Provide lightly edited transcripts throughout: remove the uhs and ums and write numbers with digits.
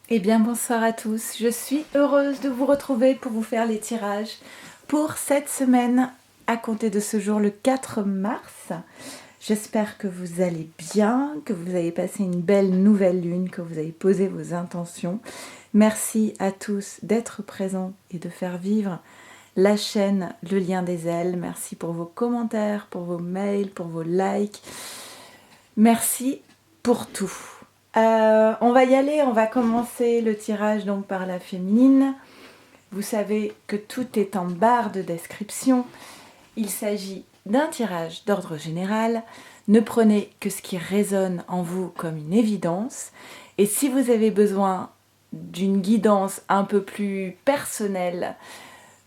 Eh bien bonsoir à tous, je suis heureuse de vous retrouver pour vous faire les tirages pour cette semaine à compter de ce jour le 4 mars. J'espère que vous allez bien, que vous avez passé une belle nouvelle lune, que vous avez posé vos intentions. Merci à tous d'être présents et de faire vivre la chaîne Le Lien des Ailes. Merci pour vos commentaires, pour vos mails, pour vos likes. Merci pour tout. On va y aller, on va commencer le tirage donc par la féminine. Vous savez que tout est en barre de description. Il s'agit d'un tirage d'ordre général. Ne prenez que ce qui résonne en vous comme une évidence. Et si vous avez besoin d'une guidance un peu plus personnelle,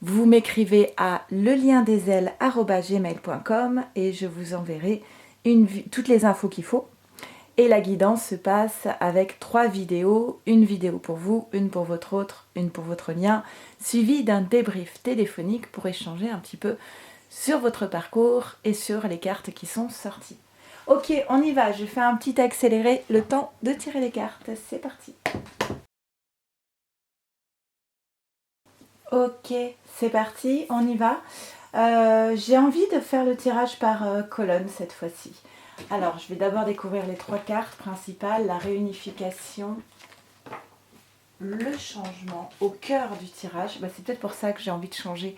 vous m'écrivez à leliendesailes@gmail.com et je vous enverrai toutes les infos qu'il faut. Et la guidance se passe avec 3 vidéos, une vidéo pour vous, une pour votre autre, une pour votre lien, suivi d'un débrief téléphonique pour échanger un petit peu sur votre parcours et sur les cartes qui sont sorties. Ok, on y va, je fais un petit accéléré, le temps de tirer les cartes, c'est parti. Ok, c'est parti, on y va. J'ai envie de faire le tirage par colonne cette fois-ci. Alors, je vais d'abord découvrir les 3 cartes principales, la réunification, le changement au cœur du tirage. C'est peut-être pour ça que j'ai envie de changer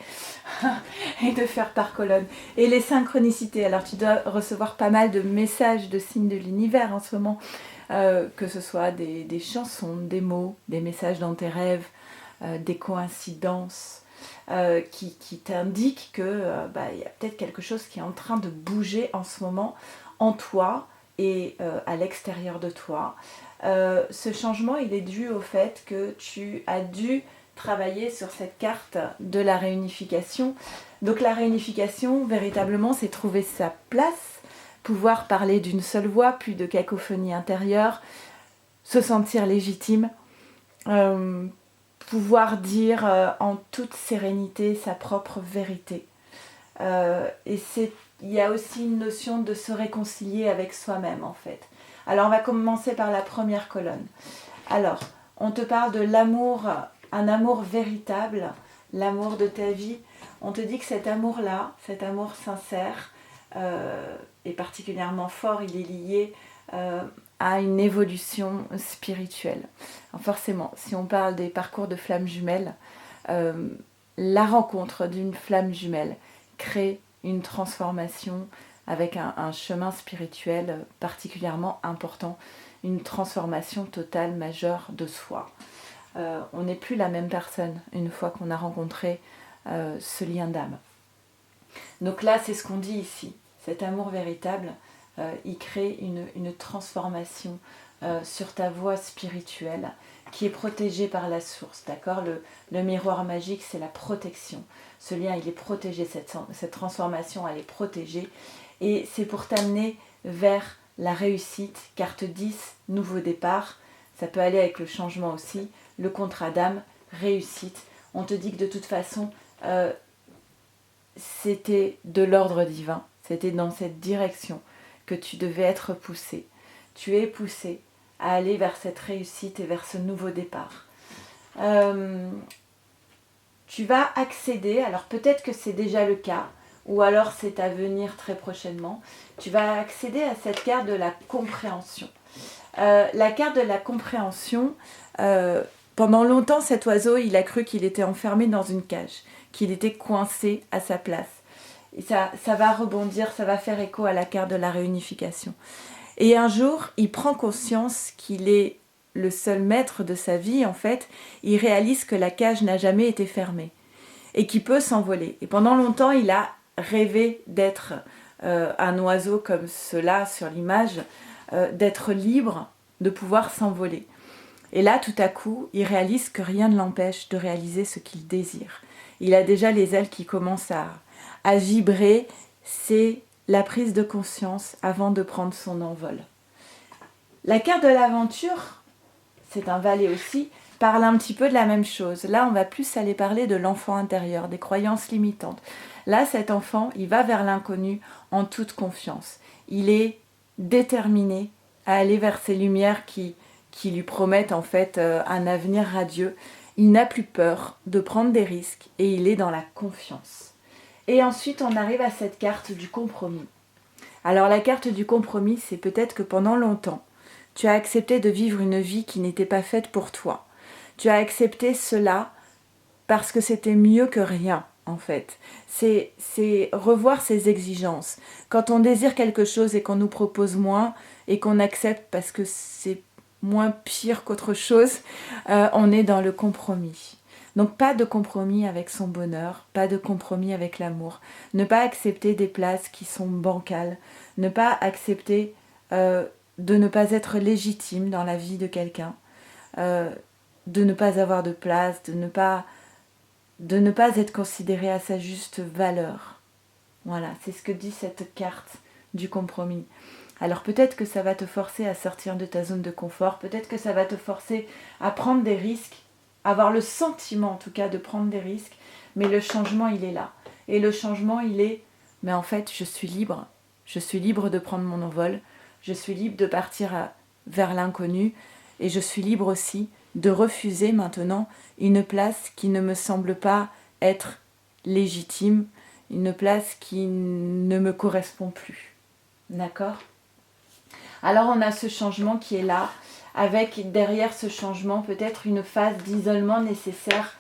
et de faire par colonne. Et les synchronicités. Alors, tu dois recevoir pas mal de messages de signes de l'univers en ce moment, que ce soit des chansons, des mots, des messages dans tes rêves, des coïncidences. Qui t'indiquent que y a peut-être quelque chose qui est en train de bouger en ce moment en toi et à l'extérieur de toi. Ce changement, il est dû au fait que tu as dû travailler sur cette carte de la réunification. Donc la réunification, véritablement, c'est trouver sa place, pouvoir parler d'une seule voix, plus de cacophonie intérieure, se sentir légitime, pouvoir dire en toute sérénité sa propre vérité. Il y a aussi une notion de se réconcilier avec soi-même en fait. Alors on va commencer par la première colonne. Alors, on te parle de l'amour, un amour véritable, l'amour de ta vie. On te dit que cet amour-là, cet amour sincère, est particulièrement fort, il est lié à une évolution spirituelle. Alors forcément, si on parle des parcours de flammes jumelles, la rencontre d'une flamme jumelle crée une transformation avec un chemin spirituel particulièrement important, une transformation totale majeure de soi. On n'est plus la même personne une fois qu'on a rencontré ce lien d'âme. Donc là, c'est ce qu'on dit ici. Cet amour véritable, il crée une transformation sur ta voie spirituelle qui est protégée par la source. D'accord, le miroir magique, c'est la protection. Ce lien, il est protégé, cette transformation, elle est protégée. Et c'est pour t'amener vers la réussite. Carte 10, nouveau départ. Ça peut aller avec le changement aussi. Le contrat d'âme, réussite. On te dit que de toute façon, c'était de l'ordre divin. C'était dans cette direction que tu devais être poussé. Tu es poussé à aller vers cette réussite et vers ce nouveau départ. Tu vas accéder, alors peut-être que c'est déjà le cas, ou alors c'est à venir très prochainement, tu vas accéder à cette carte de la compréhension. La carte de la compréhension, pendant longtemps cet oiseau, il a cru qu'il était enfermé dans une cage, qu'il était coincé à sa place. Et ça va rebondir, ça va faire écho à la carte de la réunification. Et un jour, il prend conscience qu'il est le seul maître de sa vie, en fait. Il réalise que la cage n'a jamais été fermée et qu'il peut s'envoler. Et pendant longtemps, il a rêvé d'être un oiseau comme cela sur l'image, d'être libre, de pouvoir s'envoler. Et là, tout à coup, il réalise que rien ne l'empêche de réaliser ce qu'il désire. Il a déjà les ailes qui commencent à vibrer. C'est la prise de conscience avant de prendre son envol. La carte de l'aventure, c'est un valet aussi, parle un petit peu de la même chose. Là, on va plus aller parler de l'enfant intérieur, des croyances limitantes. Là, cet enfant, il va vers l'inconnu en toute confiance. Il est déterminé à aller vers ces lumières qui qui lui promettent en fait un avenir radieux. Il n'a plus peur de prendre des risques et il est dans la confiance. Et ensuite, on arrive à cette carte du compromis. Alors la carte du compromis, c'est peut-être que pendant longtemps, tu as accepté de vivre une vie qui n'était pas faite pour toi. Tu as accepté cela parce que c'était mieux que rien, en fait. C'est revoir ses exigences. Quand on désire quelque chose et qu'on nous propose moins et qu'on accepte parce que c'est moins pire qu'autre chose, on est dans le compromis. Donc pas de compromis avec son bonheur, pas de compromis avec l'amour. Ne pas accepter des places qui sont bancales, ne pas accepter de ne pas être légitime dans la vie de quelqu'un, de ne pas avoir de place, de ne pas être considéré à sa juste valeur. Voilà, c'est ce que dit cette carte du compromis. Alors peut-être que ça va te forcer à sortir de ta zone de confort, peut-être que ça va te forcer à prendre des risques, avoir le sentiment en tout cas de prendre des risques, mais le changement il est là. Et le changement il est, mais en fait je suis libre de prendre mon envol, je suis libre de partir vers l'inconnu, et je suis libre aussi de refuser maintenant une place qui ne me semble pas être légitime, une place qui ne me correspond plus. D'accord ? Alors on a ce changement qui est là, avec derrière ce changement peut-être une phase d'isolement nécessaire,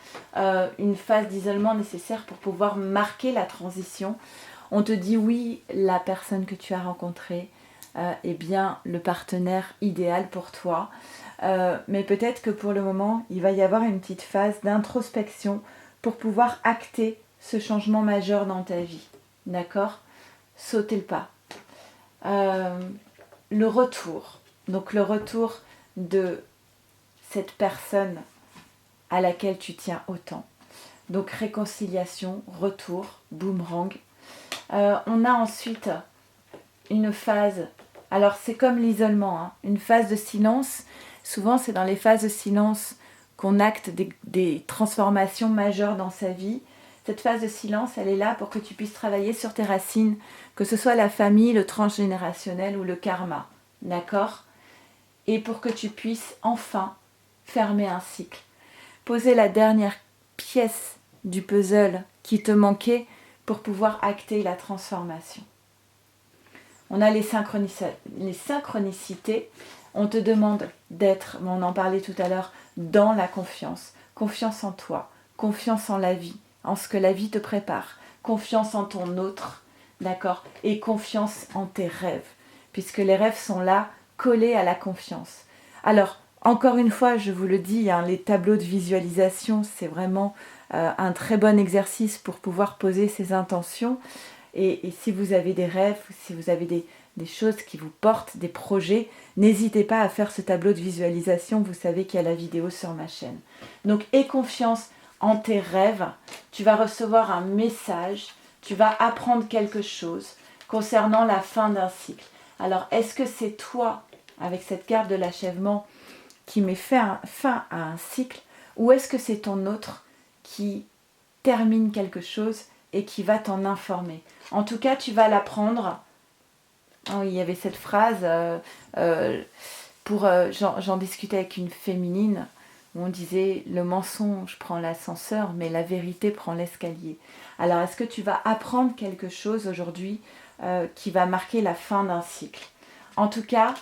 pour pouvoir marquer la transition. On te dit oui, la personne que tu as rencontrée est bien le partenaire idéal pour toi, mais peut-être que pour le moment, il va y avoir une petite phase d'introspection pour pouvoir acter ce changement majeur dans ta vie. D'accord ? Sautez le pas. Le retour. Donc le retour de cette personne à laquelle tu tiens autant. Donc réconciliation, retour, boomerang. On a ensuite une phase, alors c'est comme l'isolement, hein, une phase de silence. Souvent c'est dans les phases de silence qu'on acte des transformations majeures dans sa vie. Cette phase de silence, elle est là pour que tu puisses travailler sur tes racines, que ce soit la famille, le transgénérationnel ou le karma. D'accord ? Et pour que tu puisses enfin fermer un cycle. Poser la dernière pièce du puzzle qui te manquait pour pouvoir acter la transformation. On a les synchronicités. On te demande d'être, on en parlait tout à l'heure, dans la confiance. Confiance en toi, confiance en la vie, en ce que la vie te prépare. Confiance en ton autre, d'accord ? Et confiance en tes rêves, puisque les rêves sont là, collés à la confiance. Alors, encore une fois, je vous le dis, hein, les tableaux de visualisation, c'est vraiment un très bon exercice pour pouvoir poser ses intentions. Et si vous avez des rêves, si vous avez des choses qui vous portent, des projets, n'hésitez pas à faire ce tableau de visualisation. Vous savez qu'il y a la vidéo sur ma chaîne. Donc, aie confiance en tes rêves. Tu vas recevoir un message, tu vas apprendre quelque chose concernant la fin d'un cycle. Alors, est-ce que c'est toi, avec cette carte de l'achèvement, qui met fin à un cycle, ou est-ce que c'est ton autre qui termine quelque chose et qui va t'en informer? En tout cas, tu vas l'apprendre. Oh, il y avait cette phrase, j'en discutais avec une féminine, où on disait « le mensonge prend l'ascenseur, mais la vérité prend l'escalier ». Alors, est-ce que tu vas apprendre quelque chose aujourd'hui qui va marquer la fin d'un cycle? En tout cas,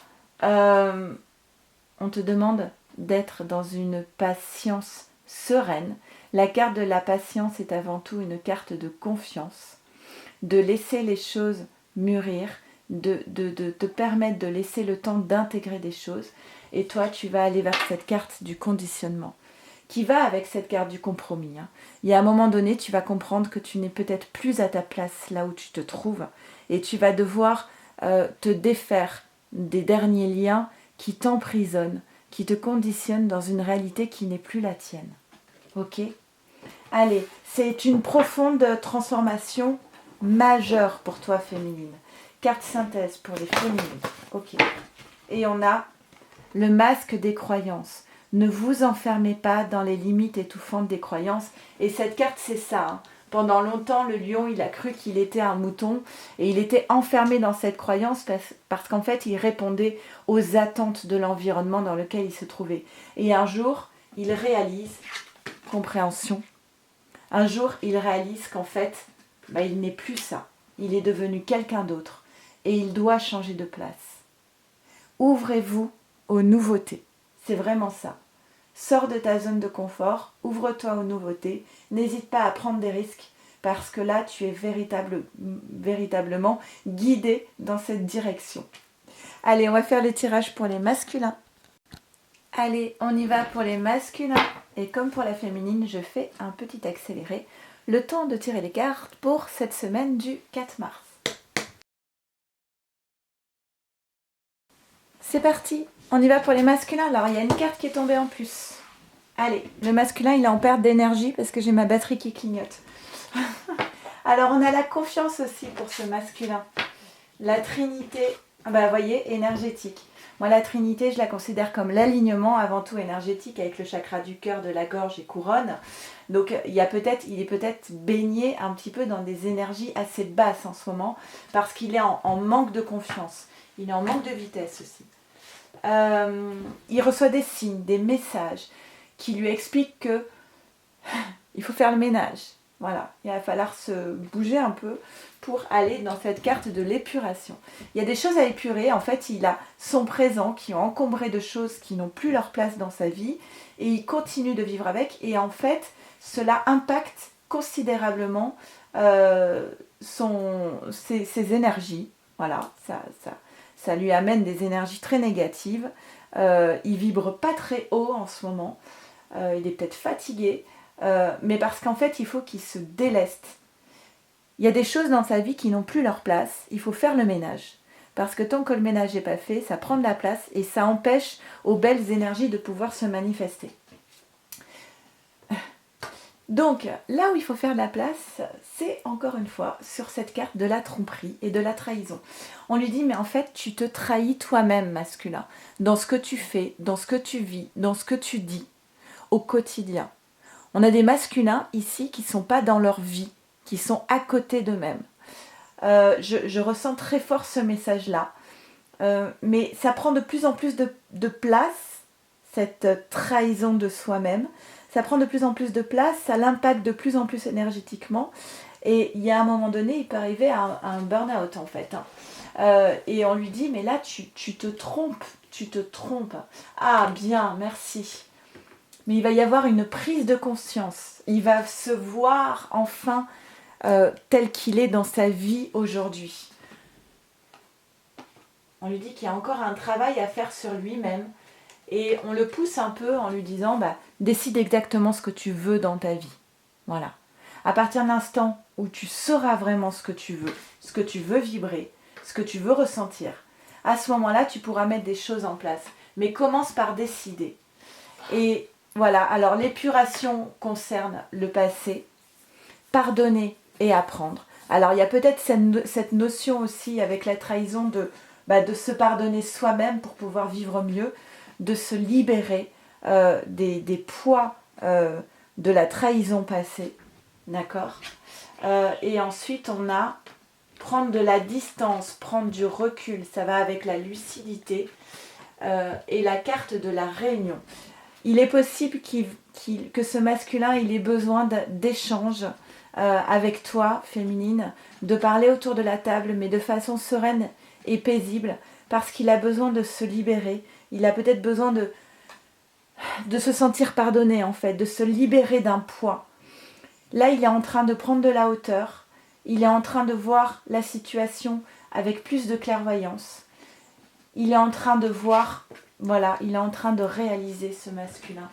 on te demande d'être dans une patience sereine. La carte de la patience est avant tout une carte de confiance, de laisser les choses mûrir, de te permettre de laisser le temps d'intégrer des choses. Et toi, tu vas aller vers cette carte du conditionnement, qui va avec cette carte du compromis. Il y a un moment donné, tu vas comprendre que tu n'es peut-être plus à ta place là où tu te trouves, et tu vas devoir te défaire des derniers liens qui t'emprisonnent, qui te conditionnent dans une réalité qui n'est plus la tienne. Ok ? Allez, c'est une profonde transformation majeure pour toi féminine. Carte synthèse pour les féminines. Ok. Et on a le masque des croyances. Ne vous enfermez pas dans les limites étouffantes des croyances. Et cette carte, c'est ça. Pendant longtemps, le lion, il a cru qu'il était un mouton et il était enfermé dans cette croyance parce qu'en fait, il répondait aux attentes de l'environnement dans lequel il se trouvait. Et un jour, il réalise, compréhension, un jour, il réalise qu'en fait, il n'est plus ça. Il est devenu quelqu'un d'autre et il doit changer de place. Ouvrez-vous aux nouveautés. C'est vraiment ça. Sors de ta zone de confort, ouvre-toi aux nouveautés, n'hésite pas à prendre des risques parce que là, tu es véritablement guidé dans cette direction. Allez, on va faire le tirage pour les masculins. Allez, on y va pour les masculins. Et comme pour la féminine, je fais un petit accéléré. Le temps de tirer les cartes pour cette semaine du 4 mars. C'est parti, on y va pour les masculins. Alors, il y a une carte qui est tombée en plus. Allez, le masculin, il est en perte d'énergie parce que j'ai ma batterie qui clignote. Alors, on a la confiance aussi pour ce masculin. La trinité, vous voyez, énergétique. Moi, la trinité, je la considère comme l'alignement avant tout énergétique avec le chakra du cœur, de la gorge et couronne. Donc, il est peut-être baigné un petit peu dans des énergies assez basses en ce moment parce qu'il est en manque de confiance. Il est en manque de vitesse aussi. Il reçoit des signes, des messages qui lui expliquent que il faut faire le ménage. Voilà, il va falloir se bouger un peu pour aller dans cette carte de l'épuration. Il y a des choses à épurer. En fait, il a son présent qui ont encombré de choses qui n'ont plus leur place dans sa vie et il continue de vivre avec. Et en fait, cela impacte considérablement ses énergies. Voilà, ça lui amène des énergies très négatives. Il vibre pas très haut en ce moment. Il est peut-être fatigué. Mais parce qu'en fait, il faut qu'il se déleste. Il y a des choses dans sa vie qui n'ont plus leur place. Il faut faire le ménage. Parce que tant que le ménage n'est pas fait, ça prend de la place et ça empêche aux belles énergies de pouvoir se manifester. Donc, là où il faut faire de la place, c'est encore une fois sur cette carte de la tromperie et de la trahison. On lui dit, mais en fait, tu te trahis toi-même, masculin, dans ce que tu fais, dans ce que tu vis, dans ce que tu dis, au quotidien. On a des masculins ici qui ne sont pas dans leur vie, qui sont à côté d'eux-mêmes. Je ressens très fort ce message-là. Mais ça prend de plus en plus de place, cette trahison de soi-même. Ça prend de plus en plus de place, ça l'impacte de plus en plus énergétiquement. Et il y a un moment donné, il peut arriver à un burn-out en fait. Et on lui dit, mais là, tu te trompes, tu te trompes. Ah, bien, merci. Mais il va y avoir une prise de conscience. Il va se voir enfin tel qu'il est dans sa vie aujourd'hui. On lui dit qu'il y a encore un travail à faire sur lui-même. Et on le pousse un peu en lui disant, décide exactement ce que tu veux dans ta vie. Voilà. À partir de l'instant où tu sauras vraiment ce que tu veux vibrer, ce que tu veux ressentir, à ce moment-là, tu pourras mettre des choses en place. Mais commence par décider. Et voilà, alors l'épuration concerne le passé, pardonner et apprendre. Alors il y a peut-être cette notion aussi avec la trahison de se pardonner soi-même pour pouvoir vivre mieux, de se libérer des poids de la trahison passée, d'accord. Et ensuite on a prendre de la distance, prendre du recul, ça va avec la lucidité et la carte de la réunion. Il est possible que ce masculin il ait besoin d'échanges avec toi, féminine, de parler autour de la table, mais de façon sereine et paisible, parce qu'il a besoin de se libérer. Il a peut-être besoin de se sentir pardonné, en fait, de se libérer d'un poids. Là, il est en train de prendre de la hauteur. Il est en train de voir la situation avec plus de clairvoyance. Il est en train de voir, voilà, il est en train de réaliser ce masculin.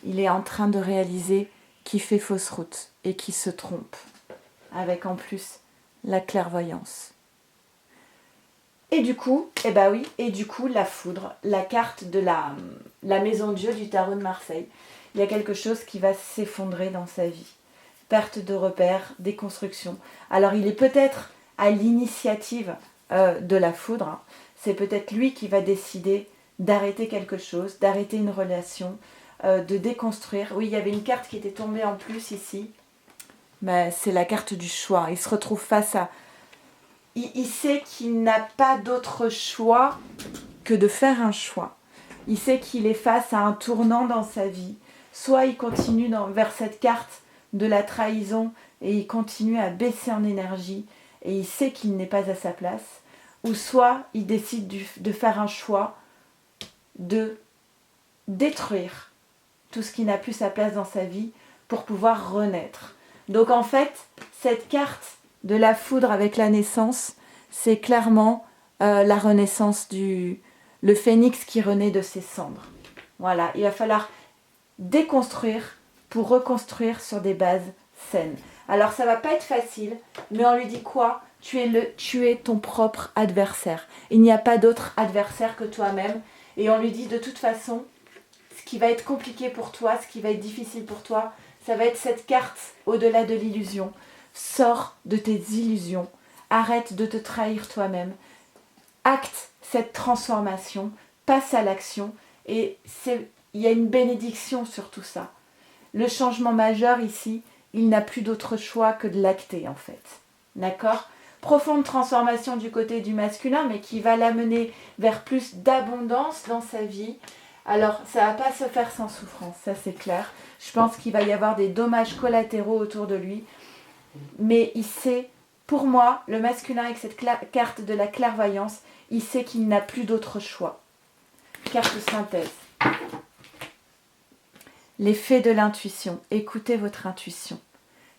Il est en train de réaliser qu'il fait fausse route et qu'il se trompe, avec en plus la clairvoyance. Et du coup, la foudre, la carte de la maison Dieu du tarot de Marseille. Il y a quelque chose qui va s'effondrer dans sa vie. Perte de repères, déconstruction. Alors il est peut-être à l'initiative de la foudre. C'est peut-être lui qui va décider d'arrêter quelque chose, d'arrêter une relation, de déconstruire. Oui, il y avait une carte qui était tombée en plus ici. Ben, c'est la carte du choix. Il se retrouve face à... Il sait qu'il n'a pas d'autre choix que de faire un choix. Il sait qu'il est face à un tournant dans sa vie. Soit il continue vers cette carte de la trahison et il continue à baisser en énergie et il sait qu'il n'est pas à sa place. Ou soit il décide de faire un choix de détruire tout ce qui n'a plus sa place dans sa vie pour pouvoir renaître. Donc en fait, cette carte de la foudre avec la naissance, c'est clairement la renaissance le phénix qui renaît de ses cendres. Voilà, il va falloir déconstruire pour reconstruire sur des bases saines. Alors ça va pas être facile, mais on lui dit quoi ? Tu es ton propre adversaire. Il n'y a pas d'autre adversaire que toi-même. Et on lui dit de toute façon, ce qui va être compliqué pour toi, ce qui va être difficile pour toi, ça va être cette carte au-delà de l'illusion. Sors de tes illusions. Arrête de te trahir toi-même. Acte cette transformation. Passe à l'action. Et il y a une bénédiction sur tout ça. Le changement majeur ici, il n'a plus d'autre choix que de l'acter en fait. D'accord ? Profonde transformation du côté du masculin, mais qui va l'amener vers plus d'abondance dans sa vie. Alors, ça ne va pas se faire sans souffrance, ça c'est clair. Je pense qu'il va y avoir des dommages collatéraux autour de lui. Mais il sait, pour moi, le masculin avec cette carte de la clairvoyance, il sait qu'il n'a plus d'autre choix. Carte synthèse. L'effet de l'intuition. Écoutez votre intuition.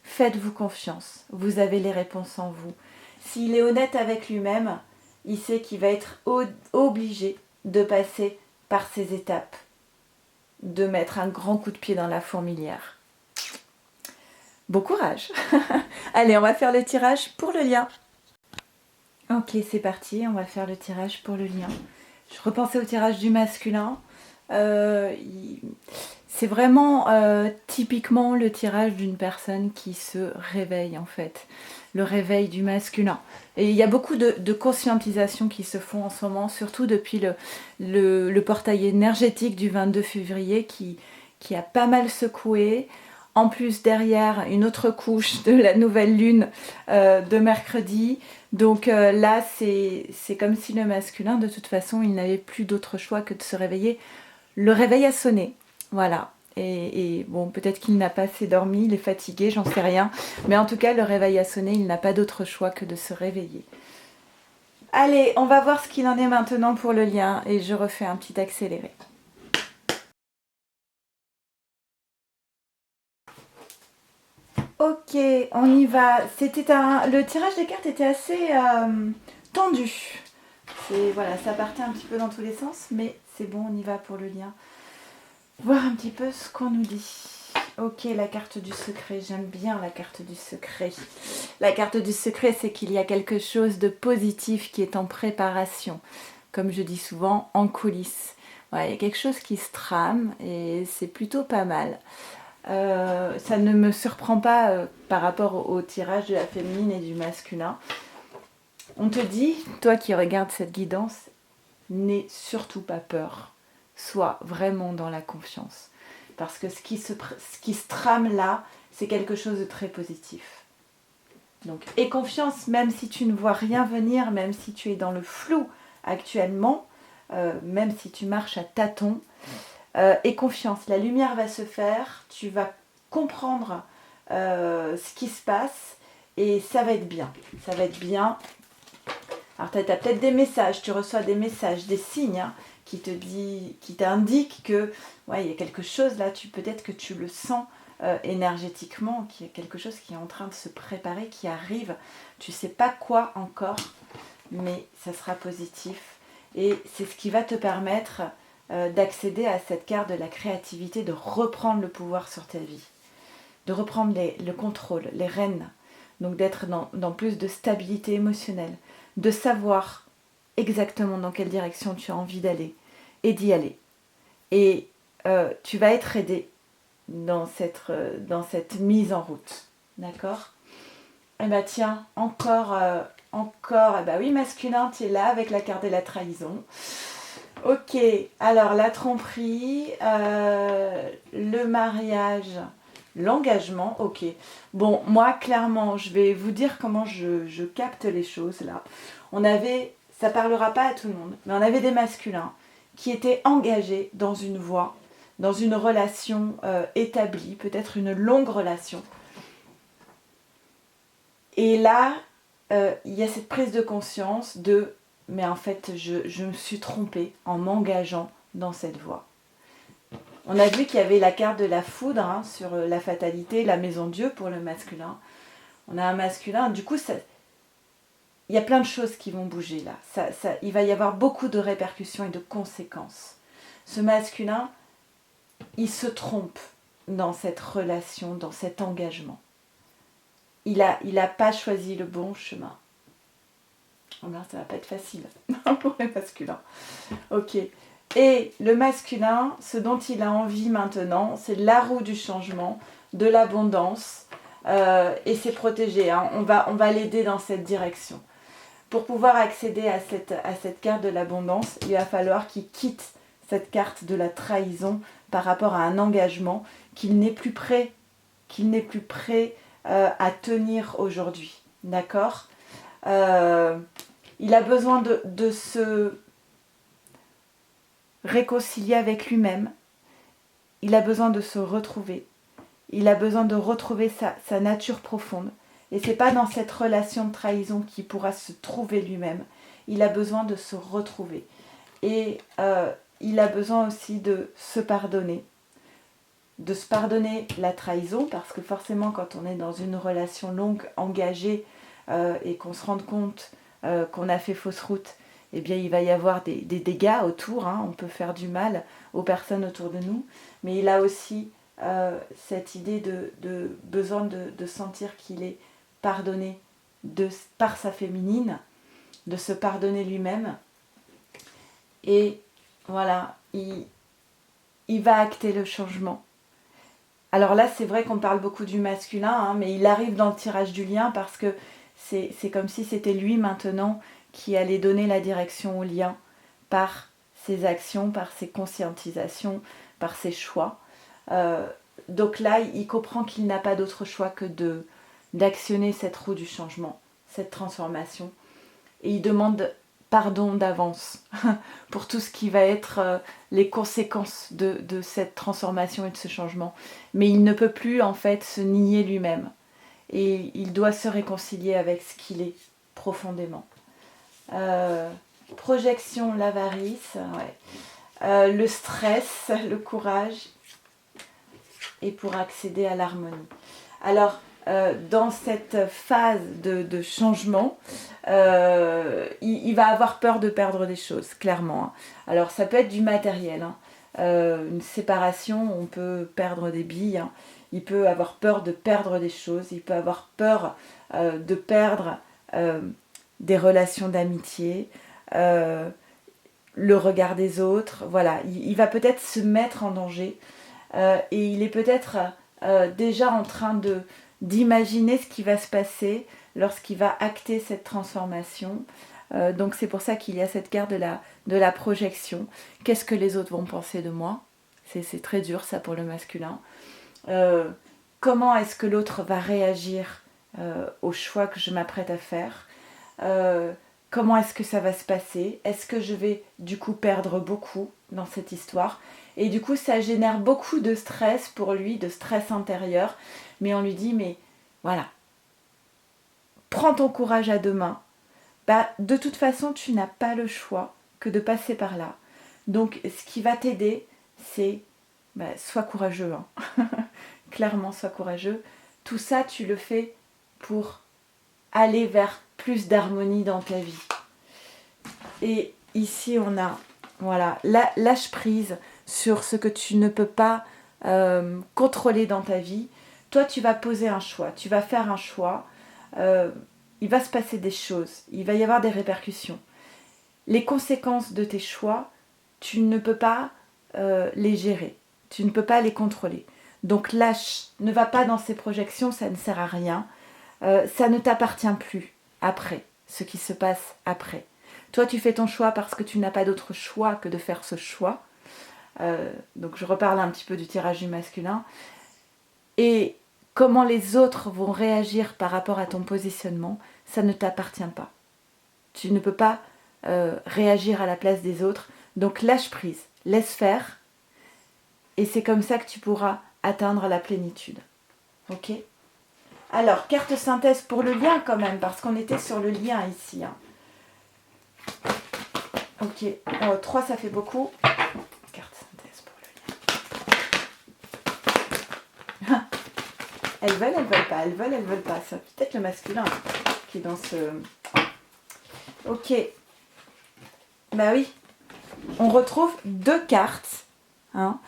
Faites-vous confiance. Vous avez les réponses en vous. S'il est honnête avec lui-même, il sait qu'il va être obligé de passer par ces étapes, de mettre un grand coup de pied dans la fourmilière. Bon courage. Allez, on va faire le tirage pour le lien. Ok, c'est parti, on va faire le tirage pour le lien. Je repensais au tirage du masculin. C'est vraiment typiquement le tirage d'une personne qui se réveille en fait. Le réveil du masculin. Et il y a beaucoup de conscientisation qui se font en ce moment, surtout depuis le portail énergétique du 22 février qui a pas mal secoué. En plus, derrière, une autre couche de la nouvelle lune de mercredi. Donc là, c'est comme si le masculin, de toute façon, il n'avait plus d'autre choix que de se réveiller. Le réveil a sonné, voilà. Et bon, peut-être qu'il n'a pas assez dormi, il est fatigué, j'en sais rien. Mais en tout cas, le réveil a sonné, il n'a pas d'autre choix que de se réveiller. Allez, on va voir ce qu'il en est maintenant pour le lien. Et je refais un petit accéléré. Ok, on y va. Le tirage des cartes était assez tendu. Voilà, ça partait un petit peu dans tous les sens, mais c'est bon, on y va pour le lien. Voir un petit peu ce qu'on nous dit. Ok, la carte du secret. J'aime bien la carte du secret. La carte du secret, c'est qu'il y a quelque chose de positif qui est en préparation. Comme je dis souvent, en coulisses. Voilà, il y a quelque chose qui se trame et c'est plutôt pas mal. Ça ne me surprend pas par rapport au tirage de la féminine et du masculin. On te dit, toi qui regardes cette guidance, n'aie surtout pas peur. Sois vraiment dans la confiance. Parce que ce qui se trame là, c'est quelque chose de très positif. Donc, aie confiance, même si tu ne vois rien venir, même si tu es dans le flou actuellement, même si tu marches à tâtons, aie confiance. La lumière va se faire, tu vas comprendre ce qui se passe et ça va être bien. Ça va être bien. Alors, tu as peut-être des messages, tu reçois des messages, des signes qui t'indiquent que ouais, il y a quelque chose là, peut-être que tu le sens énergétiquement, qu'il y a quelque chose qui est en train de se préparer, qui arrive. Tu ne sais pas quoi encore, mais ça sera positif. Et c'est ce qui va te permettre d'accéder à cette carte de la créativité, de reprendre le pouvoir sur ta vie, de reprendre le contrôle, les rênes. Donc d'être dans plus de stabilité émotionnelle, de savoir exactement dans quelle direction tu as envie d'aller et d'y aller. Et tu vas être aidé dans cette mise en route. D'accord ? Eh bien tiens, encore, eh ben oui, masculin, tu es là avec la carte de la trahison. Ok, alors la tromperie, le mariage, L'engagement, ok. Bon, moi, clairement, je vais vous dire comment je capte les choses là. Ça parlera pas à tout le monde, mais on avait des masculins qui étaient engagés dans une voie, dans une relation établie, peut-être une longue relation. Et là, il y a cette prise de conscience de, mais en fait, je me suis trompée en m'engageant dans cette voie. On a vu qu'il y avait la carte de la foudre hein, sur la fatalité, la maison Dieu pour le masculin. On a un masculin, du coup, il y a plein de choses qui vont bouger là. Il va y avoir beaucoup de répercussions et de conséquences. Ce masculin, il se trompe dans cette relation, dans cet engagement. Il a pas choisi le bon chemin. Oh ben, ça va pas être facile pour les masculins. Ok. Et le masculin, ce dont il a envie maintenant, c'est la roue du changement, de l'abondance, et c'est protégé. Hein. On va l'aider dans cette direction. Pour pouvoir accéder à cette carte de l'abondance, il va falloir qu'il quitte cette carte de la trahison par rapport à un engagement qu'il n'est plus prêt, à tenir aujourd'hui. D'accord ? Il a besoin de se réconcilier avec lui-même. Il a besoin de se retrouver. Il a besoin de retrouver sa nature profonde. Et c'est pas dans cette relation de trahison qu'il pourra se trouver lui-même. Il a besoin de se retrouver. Et il a besoin aussi de se pardonner. De se pardonner la trahison, parce que forcément quand on est dans une relation longue, engagée, et qu'on se rende compte qu'on a fait fausse route, eh bien il va y avoir des dégâts autour, hein. On peut faire du mal aux personnes autour de nous, mais il a aussi cette idée de besoin de sentir qu'il est pardonné par sa féminine, de se pardonner lui-même, et voilà, il va acter le changement. Alors là, c'est vrai qu'on parle beaucoup du masculin, hein, mais il arrive dans le tirage du lien parce que c'est comme si c'était lui maintenant qui allait donner la direction au lien par ses actions, par ses conscientisations, par ses choix. Donc là, il comprend qu'il n'a pas d'autre choix que d'actionner cette roue du changement, cette transformation. Et il demande pardon d'avance pour tout ce qui va être les conséquences de cette transformation et de ce changement. Mais il ne peut plus en fait se nier lui-même. Et il doit se réconcilier avec ce qu'il est profondément. Projection, l'avarice, ouais. Le stress, le courage, et pour accéder à l'harmonie. Alors, dans cette phase de changement, il va avoir peur de perdre des choses, clairement. Hein. Alors, ça peut être du matériel. Hein. Une séparation, on peut perdre des billes. Hein. Il peut avoir peur de perdre des choses. Il peut avoir peur de perdre des relations d'amitié, le regard des autres. Voilà, il va peut-être se mettre en danger. Et il est peut-être déjà en train d'imaginer ce qui va se passer lorsqu'il va acter cette transformation. Donc c'est pour ça qu'il y a cette carte de la projection. Qu'est-ce que les autres vont penser de moi ? C'est très dur ça pour le masculin. Comment est-ce que l'autre va réagir au choix que je m'apprête à faire ? Comment est-ce que ça va se passer ? Est-ce que je vais du coup perdre beaucoup dans cette histoire ? Et du coup ça génère beaucoup de stress pour lui, de stress intérieur. Mais on lui dit, mais voilà, prends ton courage à deux mains. Bah, de toute façon, tu n'as pas le choix que de passer par là. Donc, ce qui va t'aider, c'est sois courageux. Hein. Clairement, sois courageux. Tout ça, tu le fais pour aller vers plus d'harmonie dans ta vie. Et ici, on a, voilà, lâche prise sur ce que tu ne peux pas contrôler dans ta vie. Toi, tu vas poser un choix, tu vas faire un choix, il va se passer des choses, il va y avoir des répercussions. Les conséquences de tes choix, tu ne peux pas les gérer, tu ne peux pas les contrôler. Donc lâche, ne va pas dans ces projections, ça ne sert à rien, ça ne t'appartient plus après, ce qui se passe après. Toi, tu fais ton choix parce que tu n'as pas d'autre choix que de faire ce choix. Donc je reparle un petit peu du tirage du masculin. Et comment les autres vont réagir par rapport à ton positionnement, ça ne t'appartient pas. Tu ne peux pas réagir à la place des autres. Donc lâche prise, laisse faire. Et c'est comme ça que tu pourras atteindre la plénitude. Ok ? Alors, carte synthèse pour le lien quand même, parce qu'on était sur le lien ici. Hein. Ok, 3 ça fait beaucoup. Carte synthèse pour le lien. Elles veulent pas, elles veulent pas. C'est peut-être le masculin qui est dans ce... Ok. Bah oui. On retrouve 2 cartes hein,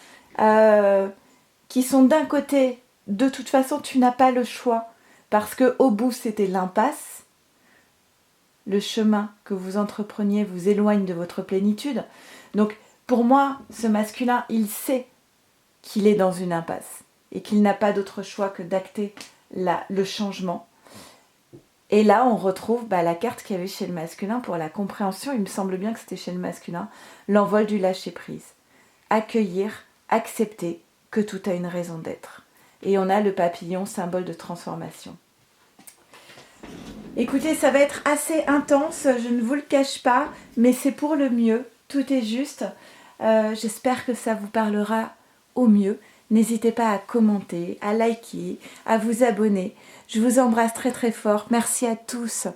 qui sont d'un côté, de toute façon, tu n'as pas le choix parce qu'au bout, c'était l'impasse. Le chemin que vous entrepreniez vous éloigne de votre plénitude. Donc, pour moi, ce masculin, il sait qu'il est dans une impasse et qu'il n'a pas d'autre choix que d'acter le changement. Et là, on retrouve la carte qu'il y avait chez le masculin pour la compréhension. Il me semble bien que c'était chez le masculin. L'envol du lâcher-prise. Accueillir, accepter que tout a une raison d'être. Et on a le papillon, symbole de transformation. Écoutez, ça va être assez intense, je ne vous le cache pas, mais c'est pour le mieux. Tout est juste. J'espère que ça vous parlera au mieux. N'hésitez pas à commenter, à liker, à vous abonner. Je vous embrasse très très fort. Merci à tous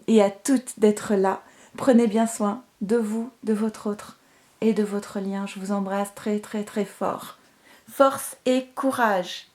et à toutes d'être là. Prenez bien soin de vous, de votre autre et de votre lien. Je vous embrasse très très très fort. Force et courage.